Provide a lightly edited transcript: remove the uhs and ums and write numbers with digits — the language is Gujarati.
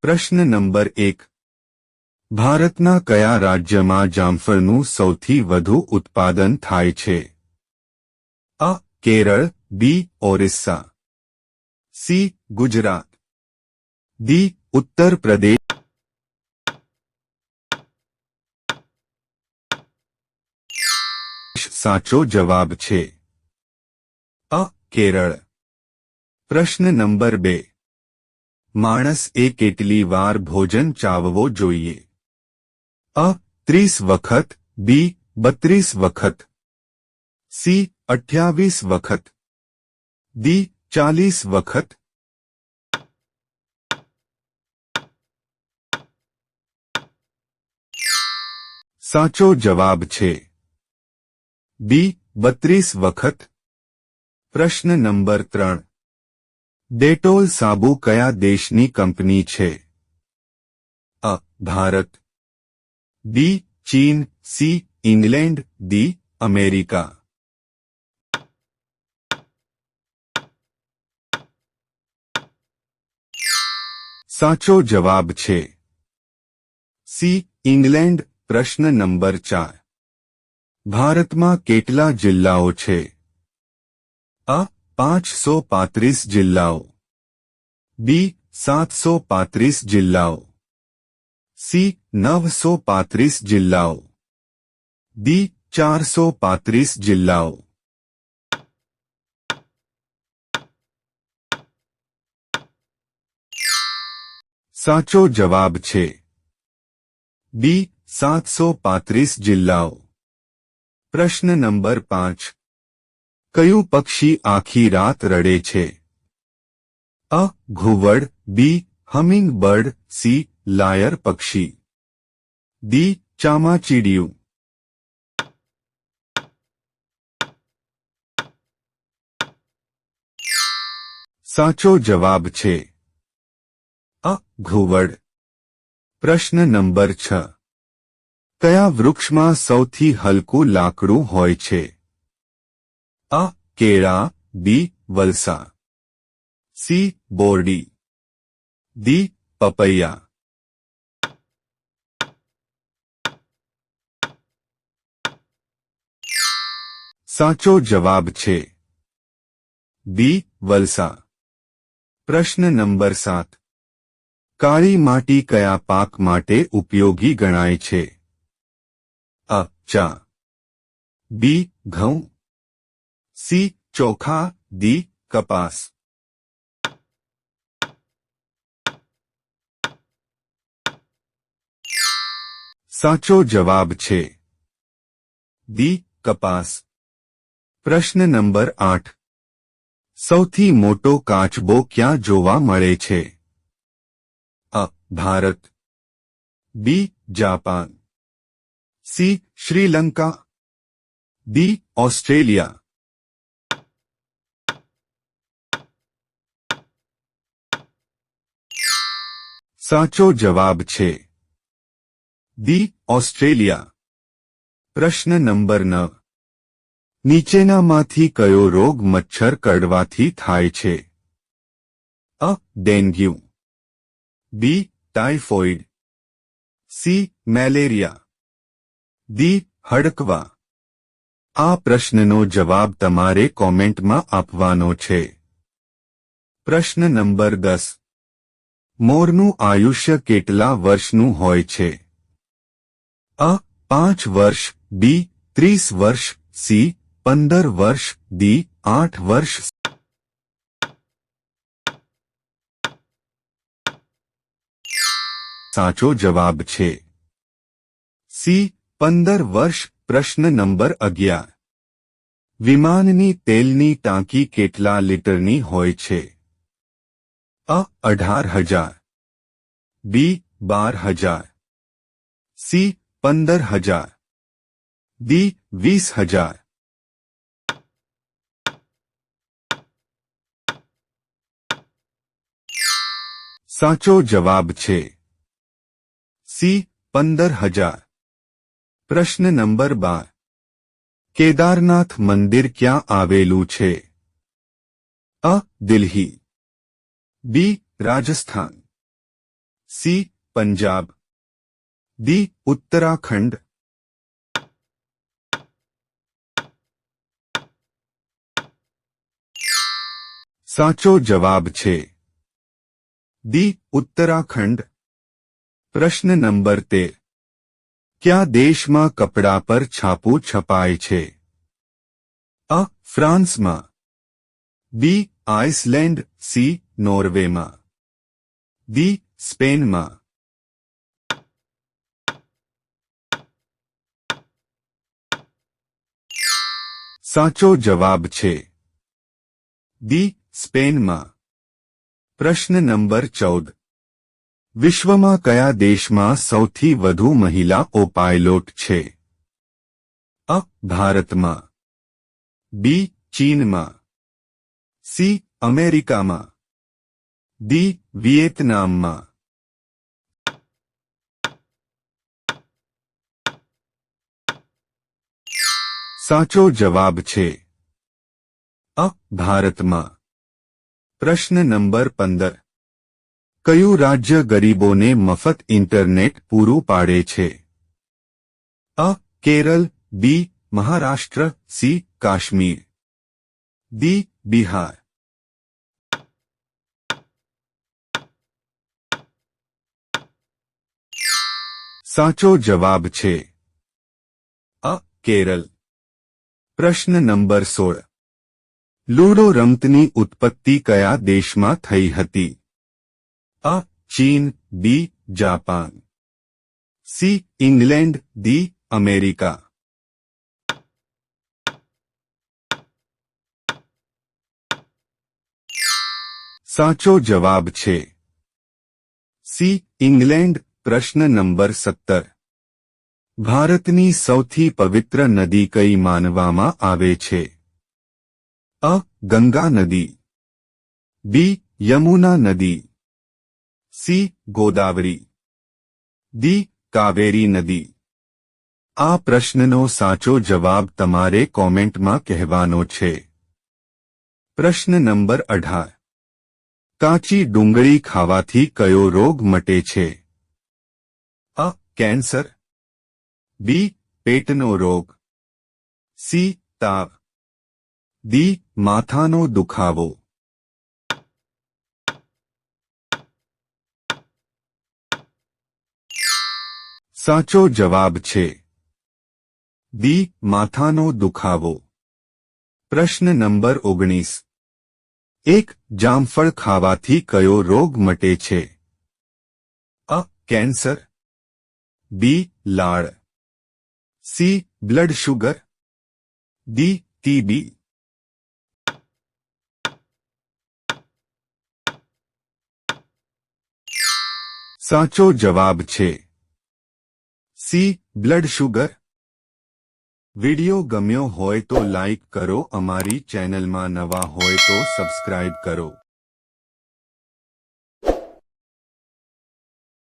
પ્રશ્ન નંબર 1 ભારતના કયા રાજ્યમાં જામફળનું સૌથી વધુ ઉત્પાદન થાય છે? અ. કેરળ, બી. ઓરિસ્સા, સી. ગુજરાત, ડી. ઉત્તર પ્રદેશ. સાચો જવાબ છે અ. કેરળ. પ્રશ્ન નંબર 2 માણસે કેટલી વાર ભોજન ચાવવો જોઈએ? અ. 30 વખત, બી. 32 વખત, સી. 28 વખત, ડી. 40 વખત. સાચો જવાબ છે બી. 32 વખત. પ્રશ્ન નંબર 3 ડેટોલ સાબુ કયા દેશની કંપની છે? અ. ભારત, બી. ચીન, સી. England, D. અમેરિકા. સાચો જવાબ છે સી. ઇંગ્લેન્ડ. પ્રશ્ન નંબર 4 ભારતમાં કેટલા જિલ્લાઓ છે? અ. 535 જિલ્લાઓ, બી. 735 જિલ્લાઓ, સી. 935 જિલ્લાઓ, ડી. 435 જિલ્લાઓ. સાચો જવાબ છે બી. 735 જિલ્લાઓ. પ્રશ્ન નંબર 5 કયું પક્ષી આખી રાત રડે છે? અ. ઘુવડ, B. Humming bird, C. Lyre પક્ષી, ડી. ચામાચીડિયું. સાચો જવાબ છે અ. ઘુવડ. પ્રશ્ન નંબર 6 કયા વૃક્ષમાં સૌથી હલકું લાકડું હોય છે? અ. કેળા, બી. વલસા, સી. બોરડી, ડી. પપૈયા. સાચો જવાબ છે બી. વલસા. પ્રશ્ન નંબર 7 કાળી માટી કયા પાક માટે ઉપયોગી ગણાય છે? અ. ચા, બી. ઘઉં, સી. ચોખા, ડી. કપાસ. સાચો જવાબ છે ડી. કપાસ. પ્રશ્ન નંબર 8 સૌથી મોટો કાચબો ક્યાં જોવા મળે છે? અ. Bharat, B. Japan, C. Sri Lanka, D. Australia. સાચો જવાબ છે ડી. ઓસ્ટ્રેલિયા. પ્રશ્ન નંબર 9 નીચેનામાંથી કયો રોગ મચ્છર કરડવાથી થાય છે? અ. Dengue, B. Typhoid, C. Malaria, D. હડકવા. આ પ્રશ્નનો જવાબ તમારે કોમેન્ટમાં આપવાનો છે. પ્રશ્ન નંબર 10 મોરનું આયુષ્ય કેટલા વર્ષનું હોય છે? અ. 5 વર્ષ, બી. 30 વર્ષ, સી. 15 વર્ષ, ડી. 8 વર્ષ. સાચો જવાબ છે સી. 15 વર્ષ. પ્રશ્ન નંબર 11 વિમાનની તેલની ટાંકી કેટલા લીટરની હોય છે? અ. 18,000, બી. 12,000, સી. 15,000, ડી. 20,000. સાચો જવાબ છે સી. 15,000. પ્રશ્ન નંબર 12 કેદારનાથ મંદિર ક્યાં આવેલું છે? અ. દિલ્હી, બી. રાજસ્થાન, सी पंजाब डी उत्तराखंड साचो जवाब छे डी उत्तराखंड। प्रश्न नंबर 13 क्या देश में कपड़ा पर छापू छपाय छे? अ फ्रांस में बी आइसलैंड सी नॉर्वे में डी स्पेन में। साचो जवाब छे डी स्पेन में। प्रश्न नंबर 14 विश्व में कया देश में सौथी वधु महिलाओं पायलट छे? अ भारत में बी चीन में सी अमेरिका में डी वियतनाम में। साचो जवाब छे अ भारत में। प्रश्न नंबर 15 कयु राज्य गरीबों ने मफत इंटरनेट पूरू पाड़े छे? अ केरल बी महाराष्ट्र सी काश्मीर डी बिहार। साचो जवाब छे अ केरल। प्रश्न नंबर 16 लूडो रमतनी उत्पत्ति कया देश में थई हती? अ चीन B Japan C England D America. साचो जवाब छे सी इंग्लैंड। प्रश्न नंबर 17 भारतनी सौथी पवित्र नदी कई मानवामां आवे छे? अ गंगा नदी बी यमुना नदी सी गोदावरी डी कावेरी नदी। आ प्रश्ननो साचो जवाब तमारे कॉमेंट में कहेवानो छे। प्रश्न नंबर 18 काची डूंगળી खावाथी कयो रोग मटे छे? अ कैंसर बी पेटनो रोग सी ताव डी माथानो दुखावो। साचो जवाब छे डी माथानो दुखावो। प्रश्न नंबर 19 एक जामफळ खावाथी कयो रोग मटे छे? अ कैंसर बी लाळ सी ब्लड शुगर डी टीबी। साचो जवाब छे सी ब्लड शुगर। वीडियो गम्यो होय तो लाइक करो, अमारी चैनल में नवा होय तो सब्सक्राइब करो।